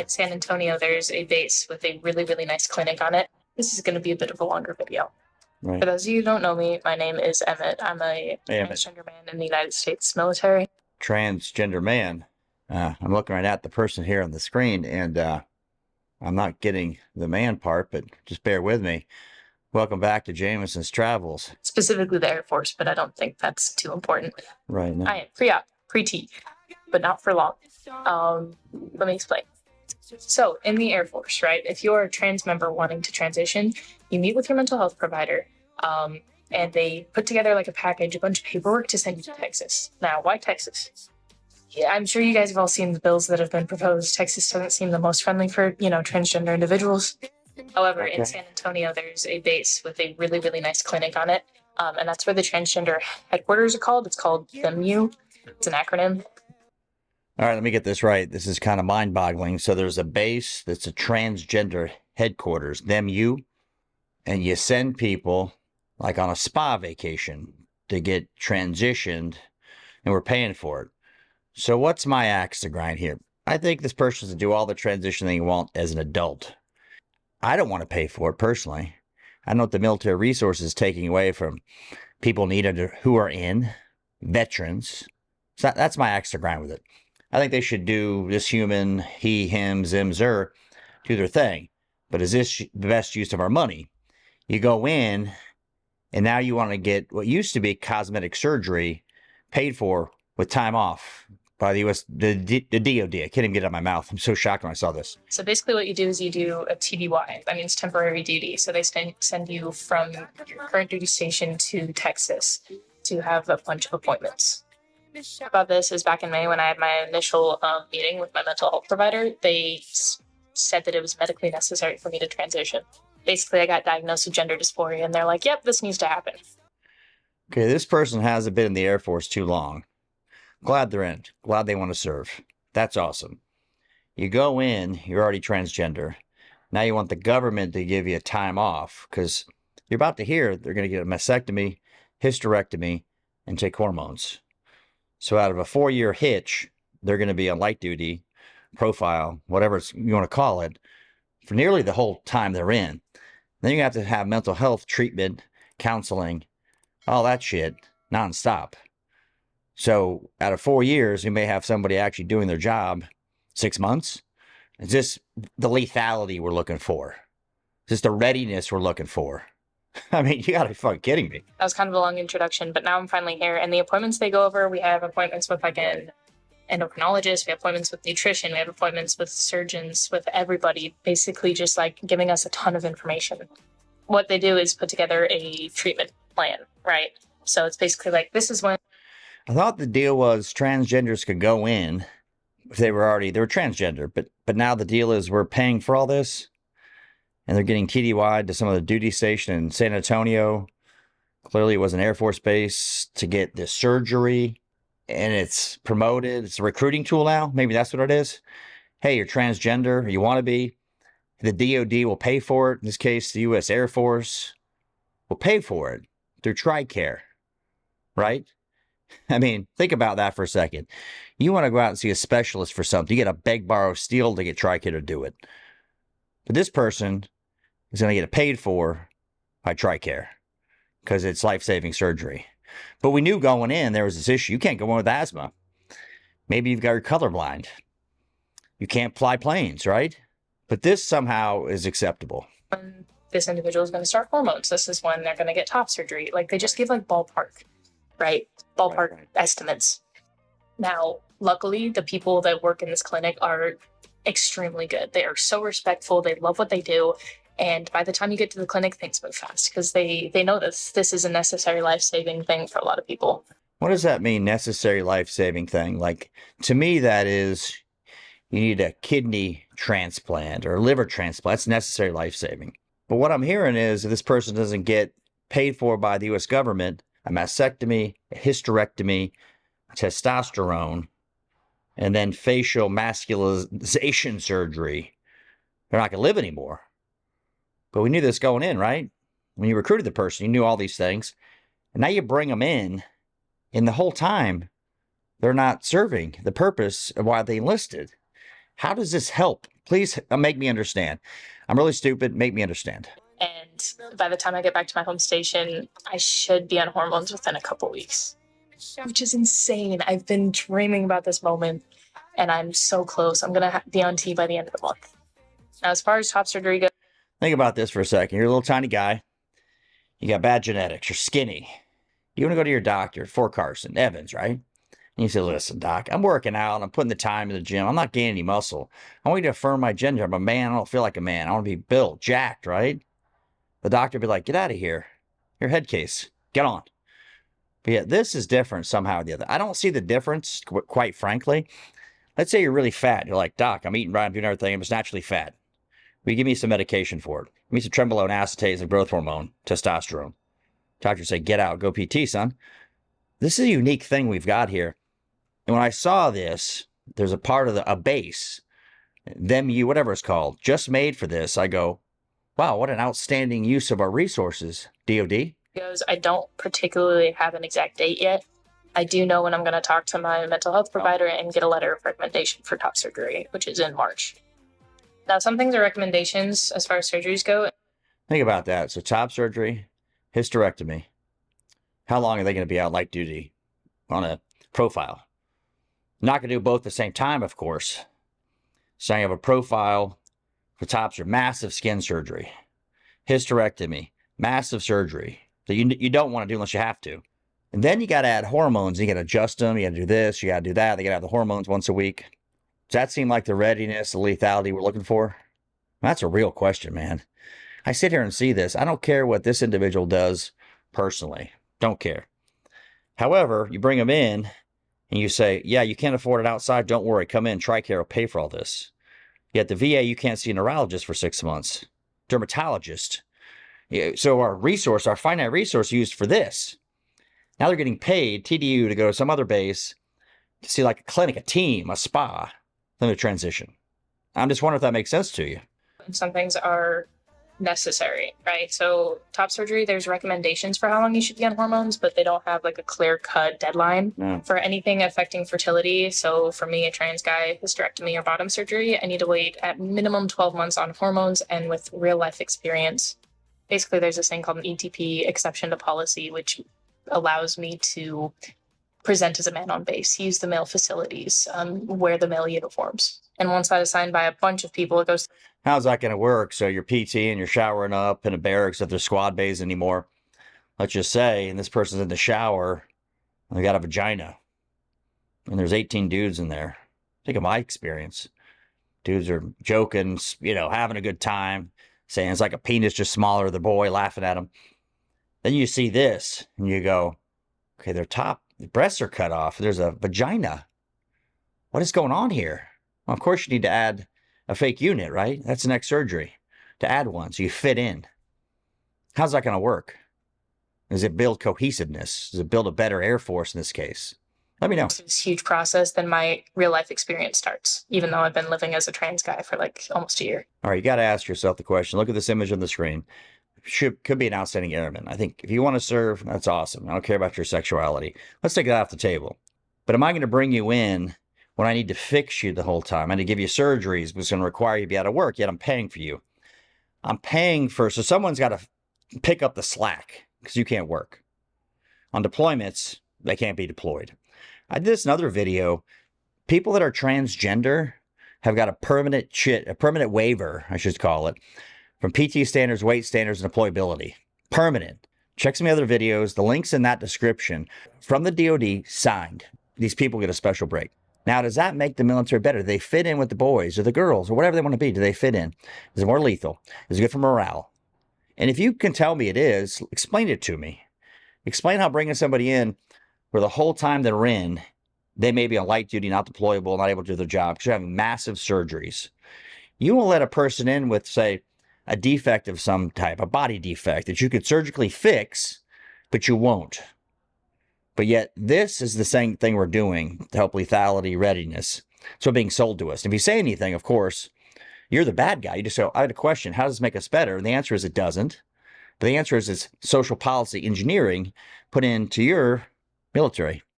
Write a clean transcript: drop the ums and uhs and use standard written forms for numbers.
In San Antonio, there's a base with a really, really nice clinic on it. This is going to be a bit of a longer video. For Right. those of you who don't know me, my name is Emmett. I'm a transgender man in the United States military. Transgender man. I'm looking right at the person here on the screen, and I'm not getting the man part, but just bear with me. Welcome back to Jamesons Travels. Specifically the Air Force, but I don't think that's too important. Right now. I am pre-op, pre-T, but not for long. Let me explain. So in the Air Force, right, if you're a trans member wanting to transition, you meet with your mental health provider, and they put together like a package, a bunch of paperwork to send you to Texas. Now, why Texas? Yeah, I'm sure you guys have all seen the bills that have been proposed. Texas doesn't seem the most friendly for, transgender individuals. However, in San Antonio, there's a base with a really, really nice clinic on it. And that's where the transgender headquarters are called. It's called THEMU. It's an acronym. All right, let me get this right. This is kind of mind-boggling. So there's a base that's a transgender headquarters, THEMU, and you send people like on a spa vacation to get transitioned, and we're paying for it. So what's my axe to grind here? I think this person's to do all the transition they want as an adult. I don't want to pay for it personally. I know what the military resources is taking away from people needed who are in, veterans. So that's my axe to grind with it. I think they should do this human, he, him, zim, zer, do their thing. But is this the best use of our money? You go in, and now you want to get what used to be cosmetic surgery paid for with time off by the U.S., the DOD. I can't even get it out of my mouth. I'm so shocked when I saw this. So basically what you do is you do a TDY. That means temporary duty. So they send you from your current duty station to Texas to have a bunch of appointments. About this is back in May when I had my initial meeting with my mental health provider. They said that it was medically necessary for me to transition. Basically, I got diagnosed with gender dysphoria, and they're like, yep, this needs to happen. Okay, this person hasn't been in the Air Force too long. Glad they're in. Glad they want to serve. That's awesome. You go in, you're already transgender. Now you want the government to give you time off because you're about to hear they're going to get a mastectomy, hysterectomy, and take hormones. So out of a 4-year hitch, they're going to be on light duty, profile, whatever you want to call it, for nearly the whole time they're in. Then you have to have mental health treatment, counseling, all that shit, nonstop. So out of 4 years, you may have somebody actually doing their job 6 months. Is this the lethality we're looking for? Is this the readiness we're looking for? I mean, you gotta be fucking kidding me. That was kind of a long introduction, but now I'm finally here. And the appointments they go over, we have appointments with like an endocrinologist, we have appointments with nutrition, we have appointments with surgeons, with everybody, basically just like giving us a ton of information. What they do is put together a treatment plan, right? So it's basically like, this is when... I thought the deal was transgenders could go in if they were transgender, but now the deal is we're paying for all this, and they're getting TDY'd to some of the duty station in San Antonio. Clearly, it was an Air Force base to get this surgery, and it's promoted. It's a recruiting tool now. Maybe that's what it is. Hey, you're transgender, or you want to be. The DOD will pay for it. In this case, the U.S. Air Force will pay for it through TRICARE, right? I mean, think about that for a second. You want to go out and see a specialist for something. You got to beg, borrow, steal to get TRICARE to do it. But this person is going to get it paid for by TRICARE because it's life-saving surgery. But we knew going in there was this issue. You can't go in with asthma. Maybe you've got your colorblind. You can't fly planes, right? But this somehow is acceptable. When this individual is going to start hormones, this is when they're going to get top surgery. Like, they just give like ballpark, right? Ballpark estimates. Now, luckily, the people that work in this clinic are extremely good. They are so respectful. They love what they do. And by the time you get to the clinic, things move fast because they know this is a necessary life-saving thing for a lot of people. What does that mean, necessary life-saving thing? Like, to me, that is, you need a kidney transplant or a liver transplant. That's necessary life-saving. But what I'm hearing is if this person doesn't get paid for by the U.S. government, a mastectomy, a hysterectomy, testosterone, and then facial masculization surgery, they're not going to live anymore. But we knew this going in, right? When you recruited the person, you knew all these things. And now you bring them in, and the whole time, they're not serving the purpose of why they enlisted. How does this help? Please make me understand. I'm really stupid. Make me understand. And by the time I get back to my home station, I should be on hormones within a couple weeks, which is insane. I've been dreaming about this moment, and I'm so close. I'm going to be on T by the end of the month. Now, as far as top surgery goes, think about this for a second. You're a little tiny guy. You got bad genetics. You're skinny. You want to go to your doctor, Fort Carson, Evans, right? And you say, listen, doc, I'm working out. I'm putting the time in the gym. I'm not gaining any muscle. I want you to affirm my gender. I'm a man. I don't feel like a man. I want to be built, jacked, right? The doctor would be like, get out of here. Your head case. Get on. But yeah, this is different somehow or the other. I don't see the difference, quite frankly. Let's say you're really fat. You're like, doc, I'm eating right. I'm doing everything. I'm just naturally fat. Will you give me some medication for it? Give me some trenbolone acetate as a growth hormone, testosterone. Doctor say, get out, go PT, son. This is a unique thing we've got here. And when I saw this, there's a part of a base, whatever it's called, just made for this. I go, wow, what an outstanding use of our resources, DOD. I don't particularly have an exact date yet. I do know when I'm going to talk to my mental health provider and get a letter of recommendation for top surgery, which is in March. Now, some things are recommendations as far as surgeries go. Think about that. So top surgery, hysterectomy. How long are they going to be out light duty on a profile? Not going to do both at the same time, of course. So you have a profile for top surgery, massive skin surgery, hysterectomy, massive surgery that you don't want to do unless you have to. And then you got to add hormones. You got to adjust them. You got to do this. You got to do that. They got to have the hormones once a week. Does that seem like the readiness, the lethality we're looking for? That's a real question, man. I sit here and see this. I don't care what this individual does personally. Don't care. However, you bring them in and you say, yeah, you can't afford it outside. Don't worry. Come in. TRICARE will pay for all this. Yet the VA, you can't see a neurologist for 6 months. Dermatologist. Yeah, so our finite resource used for this. Now they're getting paid, TDU, to go to some other base to see like a clinic, a team, a spa. Then they transition. I'm just wondering if that makes sense to you. Some things are necessary, right? So top surgery, there's recommendations for how long you should be on hormones, but they don't have like a clear-cut deadline for anything affecting fertility. So for me, a trans guy, hysterectomy or bottom surgery, I need to wait at minimum 12 months on hormones and with real-life experience. Basically, there's this thing called an ETP, exception to policy, which allows me to present as a man on base, use the male facilities, wear the male uniforms. And once that is signed by a bunch of people, it goes. How's that going to work? So you're PT and you're showering up in a barracks if there's squad bays anymore. Let's just say, and this person's in the shower, and they got a vagina. And there's 18 dudes in there. Think of my experience. Dudes are joking, having a good time, saying it's like a penis just smaller than the boy, laughing at them. Then you see this, and you go, okay, their breasts are cut off. There's a vagina. What is going on here? Well, of course, you need to add a fake unit, right? That's the next surgery, to add one so you fit in. How's that going to work? Does it build cohesiveness? Does it build a better Air Force in this case? Let me know. It's this huge process. Then my real life experience starts, even though I've been living as a trans guy for like almost a year. All right, you got to ask yourself the question. Look at this image on the screen. Could be an outstanding airman. I think if you want to serve, that's awesome. I don't care about your sexuality. Let's take that off the table. But am I going to bring you in when I need to fix you the whole time? I need to give you surgeries, but it's going to require you to be out of work, yet I'm paying for you. I'm paying for, so someone's got to pick up the slack because you can't work. On deployments, they can't be deployed. I did this in another video. People that are transgender have got a permanent waiver, I should call it, from PT standards, weight standards, and employability. Permanent. Check some other videos. The link's in that description. From the DOD, signed. These people get a special break. Now, does that make the military better? Do they fit in with the boys or the girls or whatever they want to be? Do they fit in? Is it more lethal? Is it good for morale? And if you can tell me it is, explain it to me. Explain how bringing somebody in where the whole time they're in, they may be on light duty, not deployable, not able to do their job because you're having massive surgeries. You won't let a person in with, say, a defect of some type, a body defect that you could surgically fix, but you won't. But yet this is the same thing we're doing to help lethality, readiness. So being sold to us. And if you say anything, of course, you're the bad guy. You just go, I had a question. How does this make us better? And the answer is it doesn't. But the answer is it's social policy engineering put into your military.